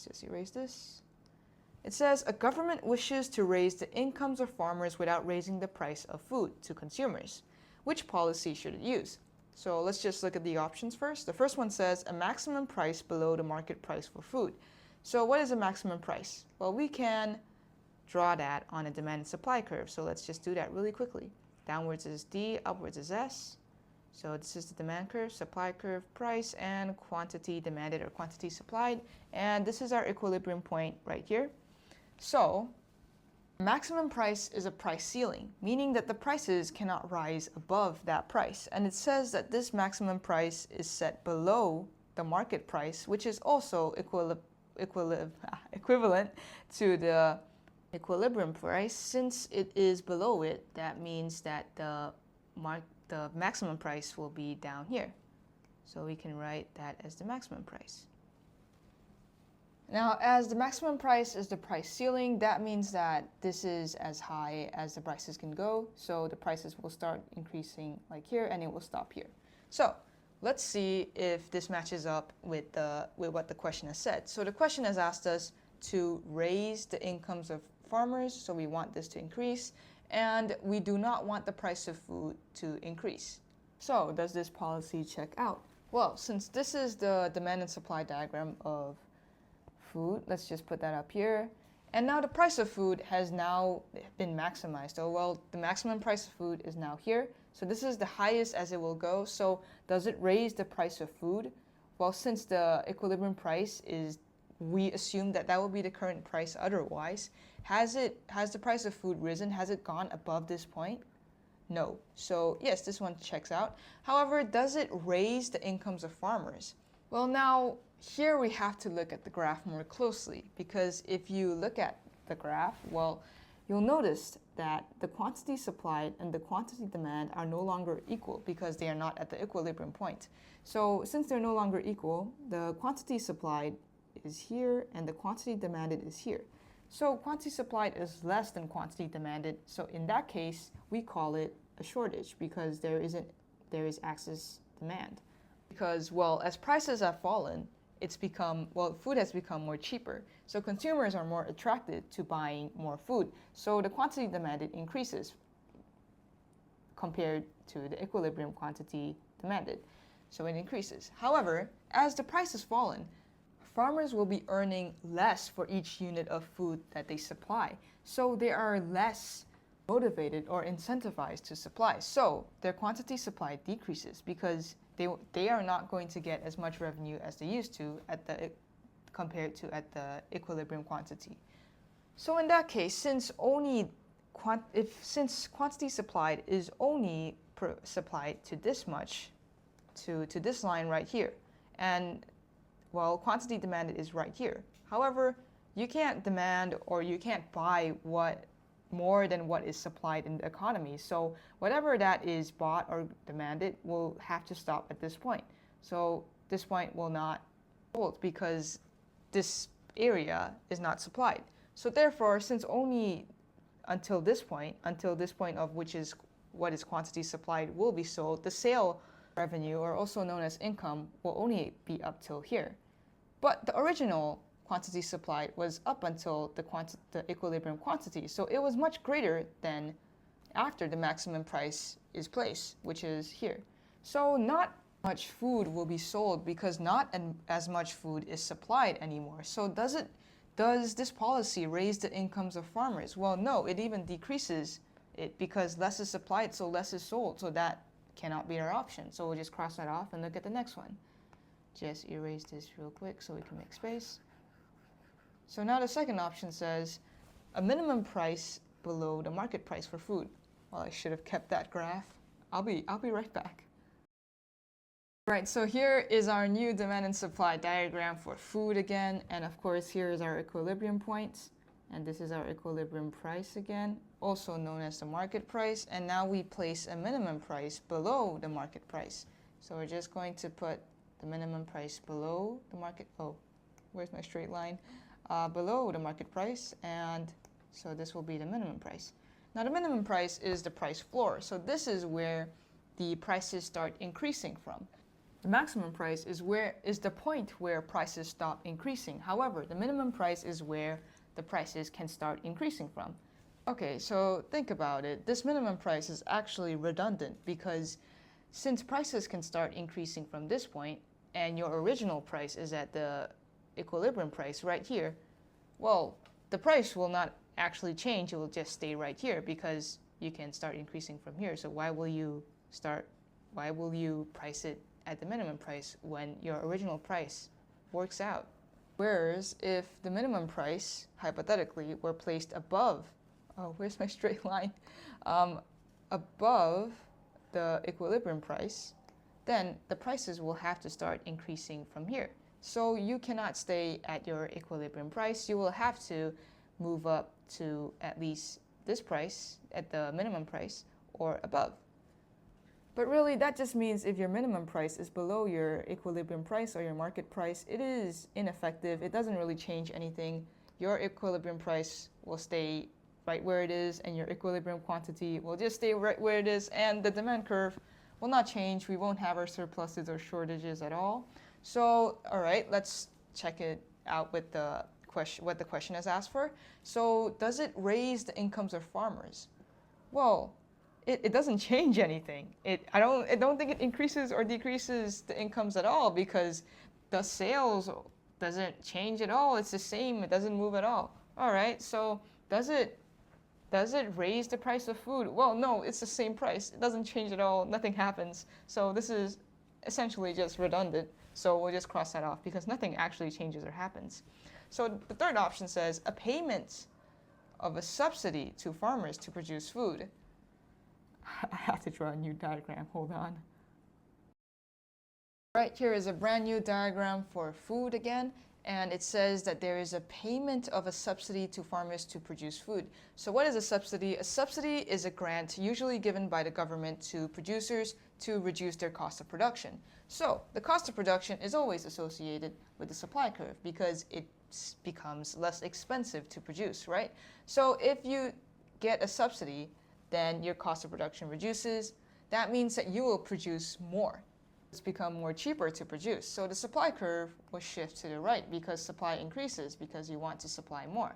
let's just erase this. It says a government wishes to raise the incomes of farmers without raising the price of food to consumers. Which policy should it use? So let's just look at the options first. The first one says a maximum price below the market price for food. So what is a maximum price? Well, we can draw that on a demand and supply curve. So let's just do that really quickly. Downwards is D, upwards is S. So this is the demand curve, supply curve, price, and quantity demanded or quantity supplied. And this is our equilibrium point right here. So maximum price is a price ceiling, meaning that the prices cannot rise above that price. And it says that this maximum price is set below the market price, which is also equivalent to the equilibrium price. Since it is below it, that means that the maximum price will be down here. So we can write that as the maximum price. Now, as the maximum price is the price ceiling, that means that this is as high as the prices can go. So the prices will start increasing like here, and it will stop here. So let's see if this matches up with what the question has said. So the question has asked us to raise the incomes of farmers, so we want this to increase, and we do not want the price of food to increase. So does this policy check out? Well, since this is the demand and supply diagram of food, let's just put that up here. And now the price of food has now been maximized. Oh, well, the maximum price of food is now here. So this is the highest as it will go. So does it raise the price of food? Well, since the equilibrium price is, we assume that that will be the current price otherwise. Has the price of food risen? Has it gone above this point? No. So yes, this one checks out. However, does it raise the incomes of farmers? Well, now here we have to look at the graph more closely, because if you look at the graph, well, you'll notice that the quantity supplied and the quantity demand are no longer equal because they are not at the equilibrium point. So since they're no longer equal, the quantity supplied is here and the quantity demanded is here. So quantity supplied is less than quantity demanded. So in that case, we call it a shortage because there is excess demand. Because, well, as prices have fallen, food has become more cheaper. So consumers are more attracted to buying more food. So the quantity demanded increases compared to the equilibrium quantity demanded. So it increases. However, as the price has fallen, farmers will be earning less for each unit of food that they supply. So they are less motivated or incentivized to supply. So their quantity supply decreases because they are not going to get as much revenue as they used to compared to at the equilibrium quantity. So in that case, since quantity supplied is only supplied to this much, to this line right here, and well, quantity demanded is right here. However, you can't demand or you can't buy more than what is supplied in the economy. So whatever that is bought or demanded will have to stop at this point. So this point will not hold because this area is not supplied. So therefore, since only until this point of which is what is quantity supplied will be sold, the sale revenue, or also known as income, will only be up till here. But the original quantity supplied was up until the equilibrium quantity. So it was much greater than after the maximum price is placed, which is here. So not much food will be sold because not as much food is supplied anymore. So does this policy raise the incomes of farmers? Well, no, it even decreases it because less is supplied, so less is sold. So that cannot be our option. So we'll just cross that off and look at the next one. Just erase this real quick so we can make space. So now the second option says a minimum price below the market price for food. Well, I should have kept that graph. I'll be right back. Right, so here is our new demand and supply diagram for food again. And of course, here is our equilibrium point. And this is our equilibrium price again, also known as the market price. And now we place a minimum price below the market price. So we're just going to put the minimum price below the market. Oh, where's my straight line? Below the market price, and so this will be the minimum price. Now the minimum price is the price floor, so this is where the prices start increasing from. The maximum price is the point where prices stop increasing. However, the minimum price is where the prices can start increasing from. Okay, so think about it. This minimum price is actually redundant because since prices can start increasing from this point and your original price is at the equilibrium price right here, well, the price will not actually change. It will just stay right here because you can start increasing from here. So why will you price it at the minimum price when your original price works out? Whereas if the minimum price, hypothetically, were placed above, oh, where's my straight line? Above the equilibrium price, then the prices will have to start increasing from here. So you cannot stay at your equilibrium price. You will have to move up to at least this price at the minimum price or above. But really, that just means if your minimum price is below your equilibrium price or your market price, it is ineffective. It doesn't really change anything. Your equilibrium price will stay right where it is, and your equilibrium quantity will just stay right where it is, and the demand curve will not change. We won't have our surpluses or shortages at all. So, all right, let's check it out with the question, what the question has asked for. So, does it raise the incomes of farmers? Well, it doesn't change anything. I don't think it increases or decreases the incomes at all because the sales doesn't change at all. It's the same. It doesn't move at all. All right. So does it raise the price of food? Well, no. It's the same price. It doesn't change at all. Nothing happens. So this is essentially just redundant. So we'll just cross that off because nothing actually changes or happens. So the third option says a payment of a subsidy to farmers to produce food. I have to draw a new diagram, hold on. Right here is a brand new diagram for food again, and it says that there is a payment of a subsidy to farmers to produce food. So what is a subsidy? A subsidy is a grant usually given by the government to producers to reduce their cost of production. So the cost of production is always associated with the supply curve because it becomes less expensive to produce, right? So if you get a subsidy, then your cost of production reduces. That means that you will produce more. It's become more cheaper to produce. So the supply curve will shift to the right because supply increases because you want to supply more.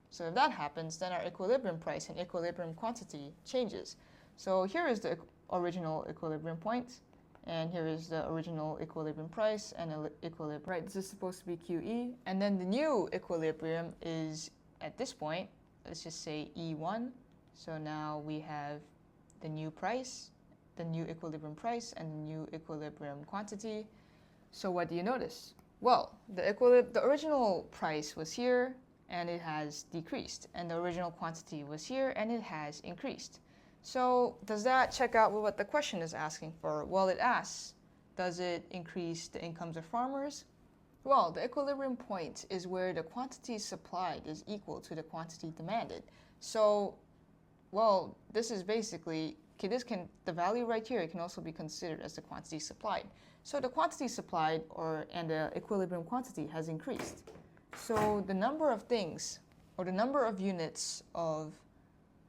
So if that happens, then our equilibrium price and equilibrium quantity changes. So here is the original equilibrium point, and here is the original equilibrium price and equilibrium. Right, this is supposed to be QE, and then the new equilibrium is at this point, let's just say E1. So now we have the new price, the new equilibrium price, and the new equilibrium quantity. So what do you notice? Well, the original price was here, and it has decreased. And the original quantity was here, and it has increased. So does that check out with what the question is asking for? Well, it asks, does it increase the incomes of farmers? Well, the equilibrium point is where the quantity supplied is equal to the quantity demanded. So well, this is basically, the value right here can also be considered as the quantity supplied. So the quantity supplied and the equilibrium quantity has increased. So the number of things or the number of units of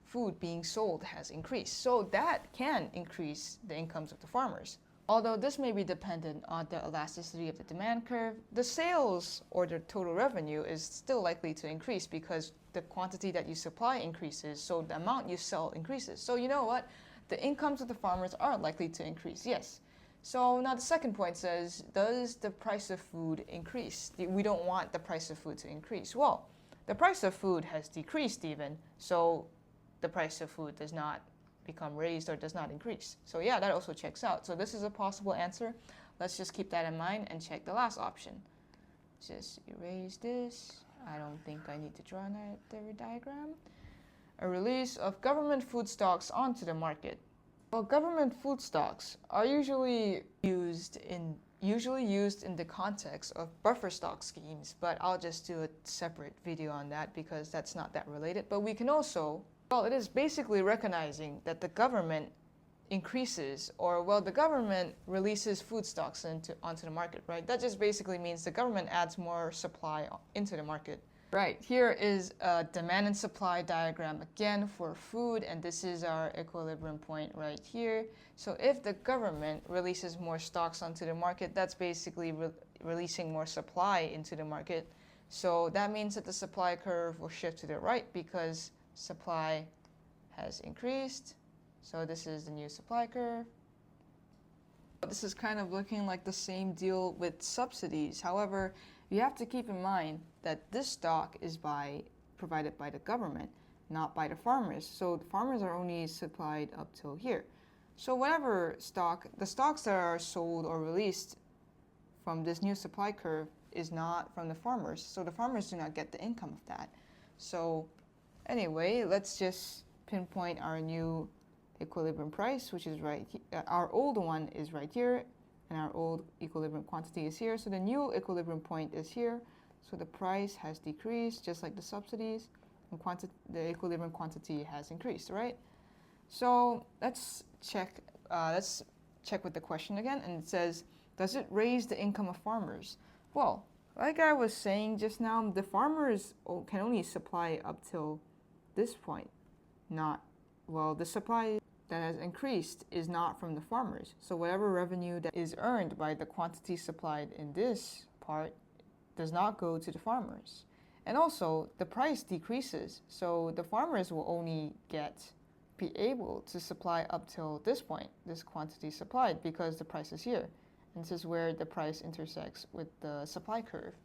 food being sold has increased. So that can increase the incomes of the farmers. Although this may be dependent on the elasticity of the demand curve, the sales or the total revenue is still likely to increase because the quantity that you supply increases, so the amount you sell increases. So you know what? The incomes of the farmers are likely to increase, yes. So now the second point says, does the price of food increase? We don't want the price of food to increase. Well, the price of food has decreased even, so the price of food does not become raised or does not increase. So yeah, that also checks out. So this is a possible answer. Let's just keep that in mind and check the last option. Just erase this. I don't think I need to draw another diagram. A release of government food stocks onto the market. Well, government food stocks are usually used in the context of buffer stock schemes, but I'll just do a separate video on that because that's not that related. But we can also, well, it is basically recognizing that the government increases, the government releases food stocks onto the market, right? That just basically means the government adds more supply into the market. Right, here is a demand and supply diagram again for food, and this is our equilibrium point right here. So if the government releases more stocks onto the market, that's basically releasing more supply into the market. So that means that the supply curve will shift to the right because supply has increased. So this is the new supply curve. This is kind of looking like the same deal with subsidies. However, you have to keep in mind that this stock is provided by the government, not by the farmers. So the farmers are only supplied up till here. So whatever the stocks that are sold or released from this new supply curve is not from the farmers. So the farmers do not get the income of that. So anyway, let's just pinpoint our new equilibrium price, which is right here. Our old one is right here, and our old equilibrium quantity is here. So the new equilibrium point is here. So the price has decreased, just like the subsidies, and the equilibrium quantity has increased, right? So let's check with the question again, and it says, does it raise the income of farmers? Well, like I was saying just now, the farmers can only supply up till this point, the supply that has increased is not from the farmers. So whatever revenue that is earned by the quantity supplied in this part does not go to the farmers. And also, the price decreases. So the farmers will only be able to supply up till this point, this quantity supplied, because the price is here. And this is where the price intersects with the supply curve.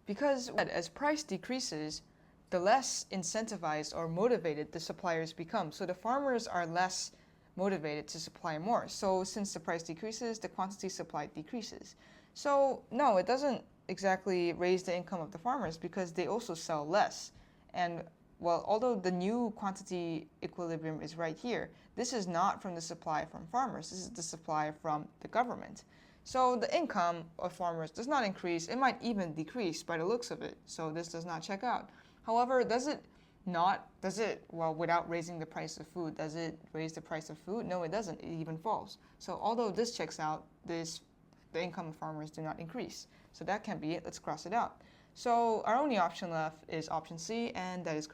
Because as price decreases, the less incentivized or motivated the suppliers become. So the farmers are less motivated to supply more. So since the price decreases, the quantity supplied decreases. So no, it doesn't exactly raise the income of the farmers because they also sell less. And well, although the new quantity equilibrium is right here, this is not from the supply from farmers. This is the supply from the government. So the income of farmers does not increase. It might even decrease by the looks of it. So this does not check out. However, without raising the price of food, does it raise the price of food? No, it doesn't. It even falls. So although this checks out, the income of farmers do not increase. So that can be it. Let's cross it out. So our only option left is option C, and that is correct.